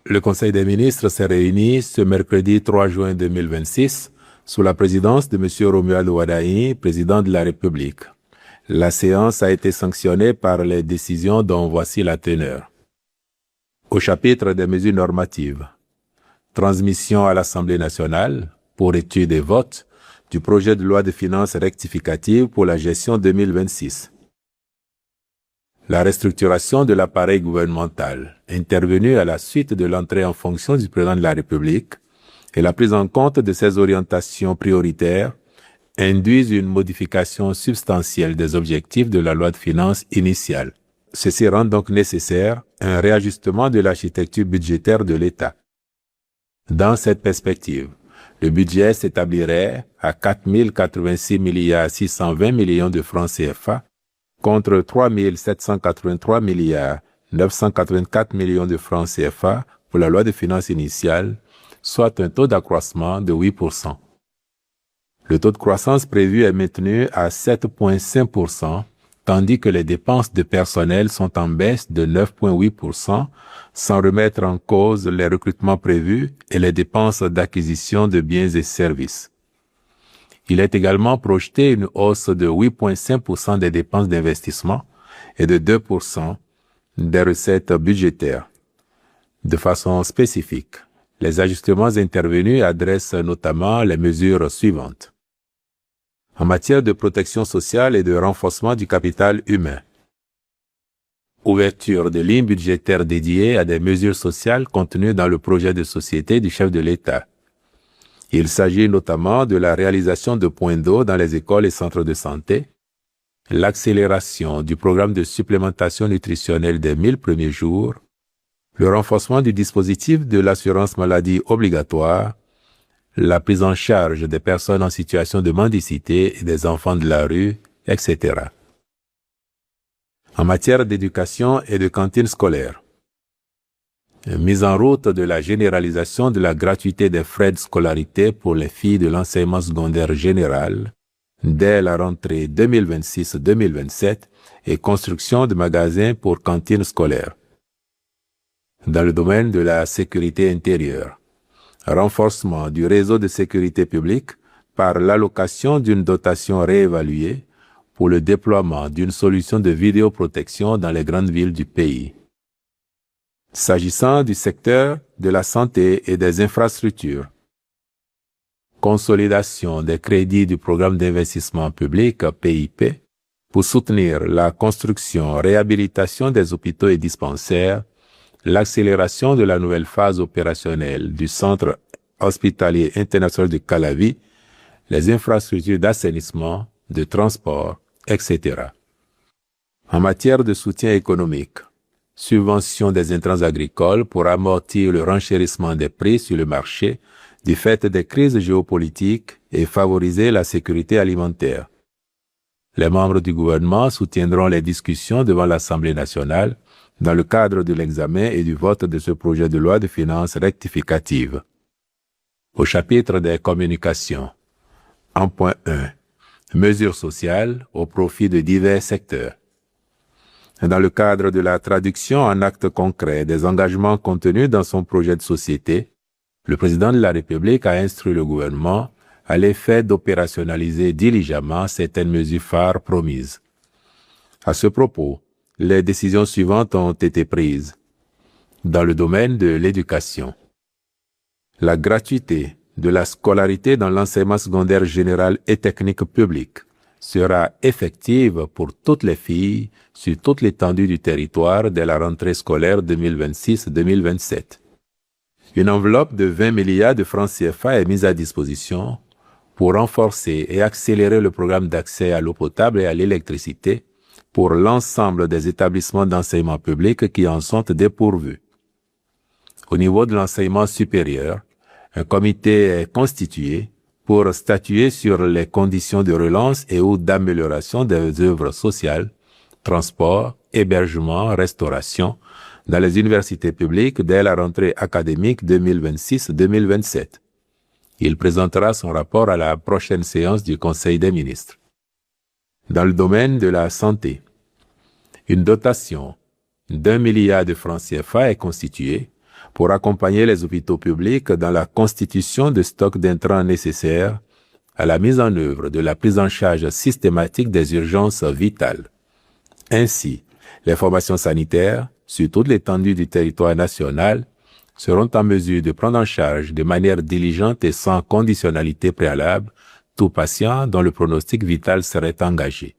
Le Conseil des ministres s'est réuni ce mercredi 3 juin 2026 sous la présidence de M. Romuald Wadaï, président de la République. La séance a été sanctionnée par les décisions dont voici la teneur. Au chapitre des mesures normatives, transmission à l'Assemblée nationale, pour étude et vote, du projet de loi de finances rectificative pour la gestion 2026. La restructuration de l'appareil gouvernemental, intervenue à la suite de l'entrée en fonction du président de la République, et la prise en compte de ses orientations prioritaires, induisent une modification substantielle des objectifs de la loi de finances initiale. Ceci rend donc nécessaire un réajustement de l'architecture budgétaire de l'État. Dans cette perspective, le budget s'établirait à 4 086 620 millions de francs CFA contre 3 783 984 millions de francs CFA pour la loi de finances initiale, soit un taux d'accroissement de 8%. Le taux de croissance prévu est maintenu à 7,5%, tandis que les dépenses de personnel sont en baisse de 9,8%, sans remettre en cause les recrutements prévus et les dépenses d'acquisition de biens et services. Il est également projeté une hausse de 8,5% des dépenses d'investissement et de 2% des recettes budgétaires. De façon spécifique, les ajustements intervenus adressent notamment les mesures suivantes. En matière de protection sociale et de renforcement du capital humain. Ouverture de lignes budgétaires dédiées à des mesures sociales contenues dans le projet de société du chef de l'État. Il s'agit notamment de la réalisation de points d'eau dans les écoles et centres de santé, l'accélération du programme de supplémentation nutritionnelle des 1000 premiers jours, le renforcement du dispositif de l'assurance maladie obligatoire, la prise en charge des personnes en situation de mendicité et des enfants de la rue, etc. En matière d'éducation et de cantine scolaire. Mise en route de la généralisation de la gratuité des frais de scolarité pour les filles de l'enseignement secondaire général dès la rentrée 2026-2027 et construction de magasins pour cantines scolaires. Dans le domaine de la sécurité intérieure, renforcement du réseau de sécurité publique par l'allocation d'une dotation réévaluée pour le déploiement d'une solution de vidéoprotection dans les grandes villes du pays. S'agissant du secteur de la santé et des infrastructures, consolidation des crédits du programme d'investissement public PIP pour soutenir la construction, réhabilitation des hôpitaux et dispensaires, l'accélération de la nouvelle phase opérationnelle du centre hospitalier international de Calavi, les infrastructures d'assainissement, de transport, etc. En matière de soutien économique, subvention des intrants agricoles pour amortir le renchérissement des prix sur le marché du fait des crises géopolitiques et favoriser la sécurité alimentaire. Les membres du gouvernement soutiendront les discussions devant l'Assemblée nationale dans le cadre de l'examen et du vote de ce projet de loi de finances rectificative. Au chapitre des communications, en point 1, mesures sociales au profit de divers secteurs. Dans le cadre de la traduction en actes concrets des engagements contenus dans son projet de société, le président de la République a instruit le gouvernement à l'effet d'opérationnaliser diligemment certaines mesures phares promises. À ce propos, les décisions suivantes ont été prises. Dans le domaine de l'éducation, la gratuité de la scolarité dans l'enseignement secondaire général et technique public sera effective pour toutes les filles sur toute l'étendue du territoire dès la rentrée scolaire 2026-2027. Une enveloppe de 20 milliards de francs CFA est mise à disposition pour renforcer et accélérer le programme d'accès à l'eau potable et à l'électricité pour l'ensemble des établissements d'enseignement public qui en sont dépourvus. Au niveau de l'enseignement supérieur, un comité est constitué pour statuer sur les conditions de relance et ou d'amélioration des œuvres sociales, transport, hébergement, restauration dans les universités publiques dès la rentrée académique 2026-2027. Il présentera son rapport à la prochaine séance du Conseil des ministres. Dans le domaine de la santé, une dotation d'1 milliard de francs CFA est constituée pour accompagner les hôpitaux publics dans la constitution de stocks d'intrants nécessaires à la mise en œuvre de la prise en charge systématique des urgences vitales. Ainsi, les formations sanitaires, sur toute l'étendue du territoire national, seront en mesure de prendre en charge de manière diligente et sans conditionnalité préalable tout patient dont le pronostic vital serait engagé.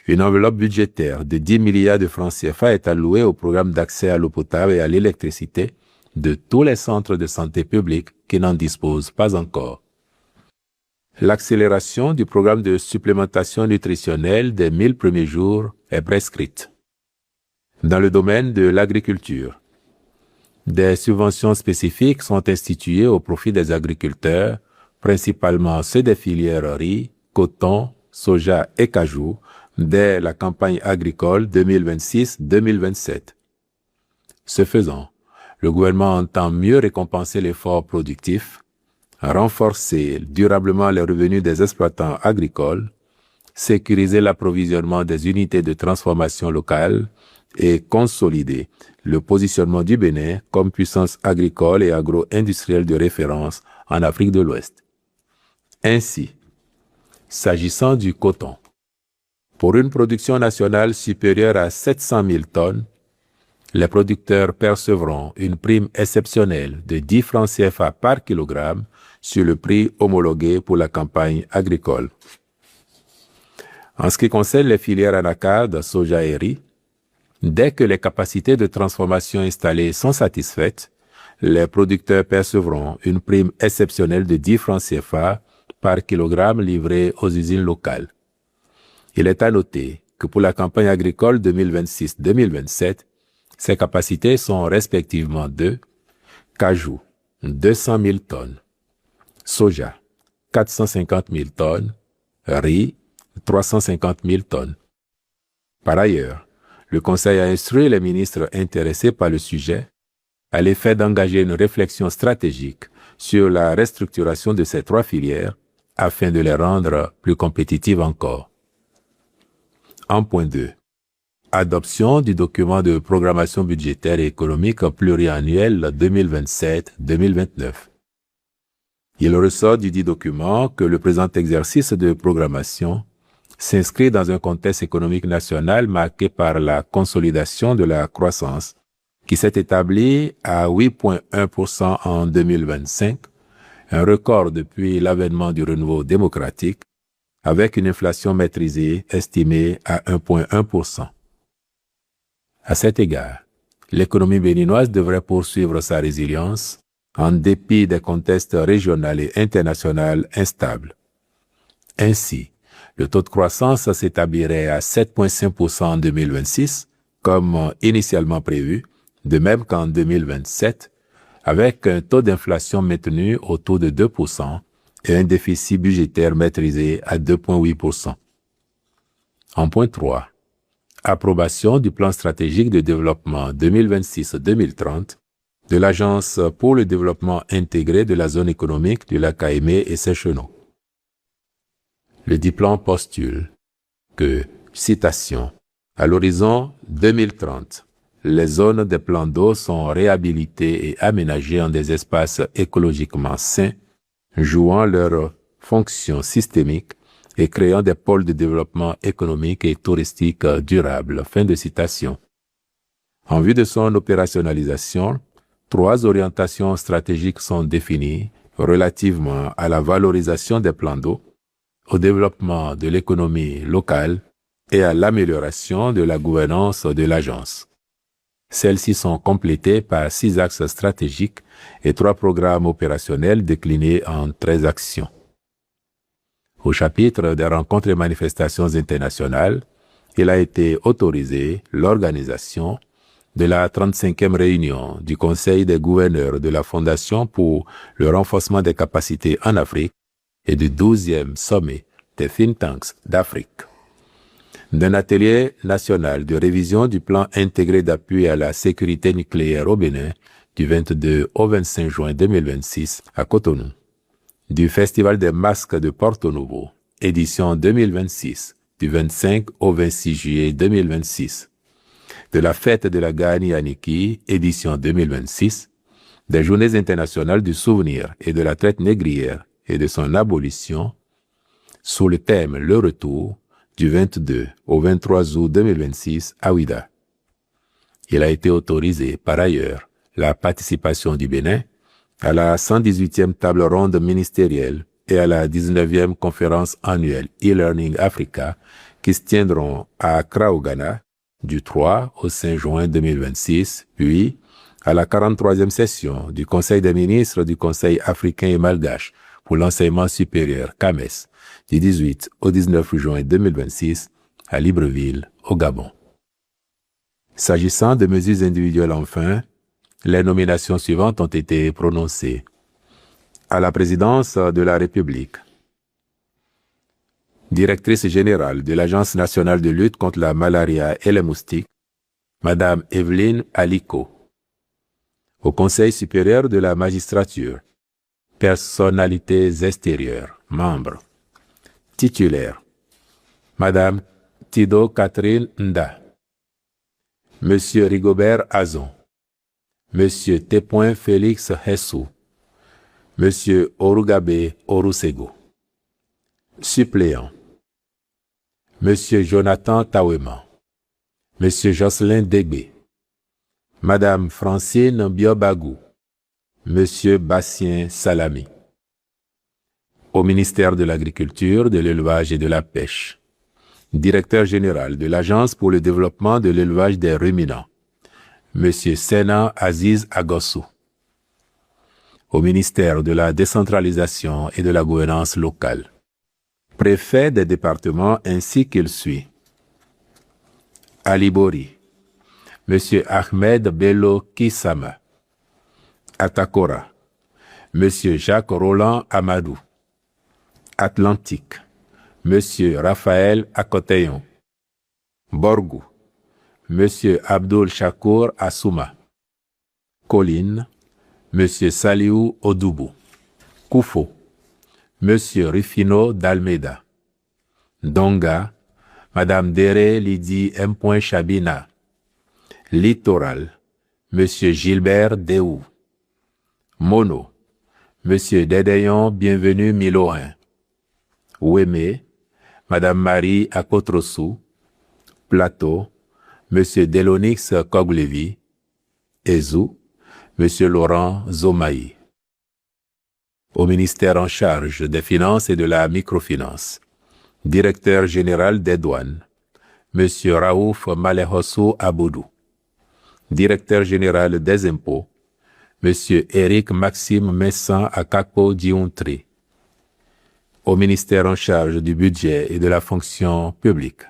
Une enveloppe budgétaire de 10 milliards de francs CFA est allouée au programme d'accès à l'eau potable et à l'électricité de tous les centres de santé publics qui n'en disposent pas encore. L'accélération du programme de supplémentation nutritionnelle des 1000 premiers jours est prescrite. Dans le domaine de l'agriculture, des subventions spécifiques sont instituées au profit des agriculteurs, principalement ceux des filières riz, coton, soja et cajou, dès la campagne agricole 2026-2027. Ce faisant, le gouvernement entend mieux récompenser l'effort productif, renforcer durablement les revenus des exploitants agricoles, sécuriser l'approvisionnement des unités de transformation locales et consolider le positionnement du Bénin comme puissance agricole et agro-industrielle de référence en Afrique de l'Ouest. Ainsi, s'agissant du coton, pour une production nationale supérieure à 700 000 tonnes, les producteurs percevront une prime exceptionnelle de 10 francs CFA par kilogramme sur le prix homologué pour la campagne agricole. En ce qui concerne les filières anacarde, soja et riz, dès que les capacités de transformation installées sont satisfaites, les producteurs percevront une prime exceptionnelle de 10 francs CFA par kilogramme livré aux usines locales. Il est à noter que pour la campagne agricole 2026-2027, ces capacités sont respectivement de cajou, 200 000 tonnes, soja, 450 000 tonnes, riz, 350 000 tonnes. Par ailleurs, le Conseil a instruit les ministres intéressés par le sujet à l'effet d'engager une réflexion stratégique sur la restructuration de ces trois filières afin de les rendre plus compétitives encore. En point 2. Adoption du document de programmation budgétaire et économique pluriannuel 2027-2029. Il ressort du dit document que le présent exercice de programmation s'inscrit dans un contexte économique national marqué par la consolidation de la croissance qui s'est établie à 8,1% en 2025, un record depuis l'avènement du renouveau démocratique, avec une inflation maîtrisée estimée à 1,1%. À cet égard, l'économie béninoise devrait poursuivre sa résilience en dépit des contextes régionaux et internationaux instables. Ainsi, le taux de croissance s'établirait à 7,5% en 2026, comme initialement prévu, de même qu'en 2027, avec un taux d'inflation maintenu autour de 2% et un déficit budgétaire maîtrisé à 2,8%. En point 3, approbation du plan stratégique de développement 2026-2030 de l'Agence pour le développement intégré de la zone économique du lac Caïmé et Sécheneau. Le dit plan postule que, citation, à l'horizon 2030, les zones des plans d'eau sont réhabilitées et aménagées en des espaces écologiquement sains, jouant leur fonction systémique et créant des pôles de développement économique et touristique durable. Fin de citation. En vue de son opérationnalisation, 3 orientations stratégiques sont définies relativement à la valorisation des plans d'eau, au développement de l'économie locale et à l'amélioration de la gouvernance de l'agence. Celles-ci sont complétées par 6 axes stratégiques et 3 programmes opérationnels déclinés en 13 actions. Au chapitre des rencontres et manifestations internationales, il a été autorisé l'organisation de la 35e réunion du Conseil des gouverneurs de la Fondation pour le renforcement des capacités en Afrique et du 12e sommet des think tanks d'Afrique. D'un atelier national de révision du plan intégré d'appui à la sécurité nucléaire au Bénin du 22 au 25 juin 2026 à Cotonou, du Festival des masques de Porto Novo, édition 2026, du 25 au 26 juillet 2026, de la fête de la Gani Aniki, édition 2026, des Journées internationales du souvenir et de la traite négrière et de son abolition, sous le thème Le Retour, du 22 au 23 août 2026 à Ouidah. Il a été autorisé, par ailleurs, la participation du Bénin à la 118e table ronde ministérielle et à la 19e conférence annuelle e-Learning Africa qui se tiendront à Accra au Ghana du 3 au 5 juin 2026, puis à la 43e session du Conseil des ministres du Conseil africain et malgache pour l'enseignement supérieur CAMES du 18 au 19 juin 2026 à Libreville, au Gabon. S'agissant de mesures individuelles enfin, les nominations suivantes ont été prononcées. À la présidence de la République, directrice générale de l'Agence nationale de lutte contre la malaria et les moustiques, Madame Evelyne Aliko. Au Conseil supérieur de la magistrature, personnalités extérieures, membres. Titulaire, Madame Tido Catherine Nda, Monsieur Rigobert Azon, Monsieur Tepoin Félix Hessou, Monsieur Orugabe Orusego. Suppléant, Monsieur Jonathan Tawema, Monsieur Jocelyn Degbe, Madame Francine Biobagou, Monsieur Bastien Salami. Au ministère de l'Agriculture, de l'Élevage et de la Pêche, Directeur général de l'Agence pour le développement de l'élevage des ruminants, Monsieur Sena Aziz Agossou. Au ministère de la Décentralisation et de la Gouvernance locale, Préfet des départements ainsi qu'il suit. Alibori, Monsieur Ahmed Bello Kissama. Atakora, Monsieur Jacques Roland Amadou. Atlantique, Monsieur Raphaël Akoteyon. Borgou, Monsieur Abdul Shakur Assouma. Colline, Monsieur Saliou Odoubou. Koufo, Monsieur Rufino d'Almeida. Donga, Madame Dere Lydie M. Chabina. Littoral, Monsieur Gilbert Déou. Mono, Monsieur Dédéon Bienvenu Milohin. Ouémé, Madame Marie Akotrosou. Plateau, Monsieur Delonix Koglevi. Ezou, Monsieur Laurent Zomaï. Au ministère en charge des Finances et de la Microfinance, Directeur général des douanes, Monsieur Raouf Malehosso Aboudou. Directeur général des impôts, Monsieur Éric Maxime Messan Akakpo Diontri. Au ministère en charge du budget et de la fonction publique,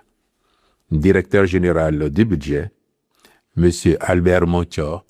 Directeur général du budget, Monsieur Albert Moncho.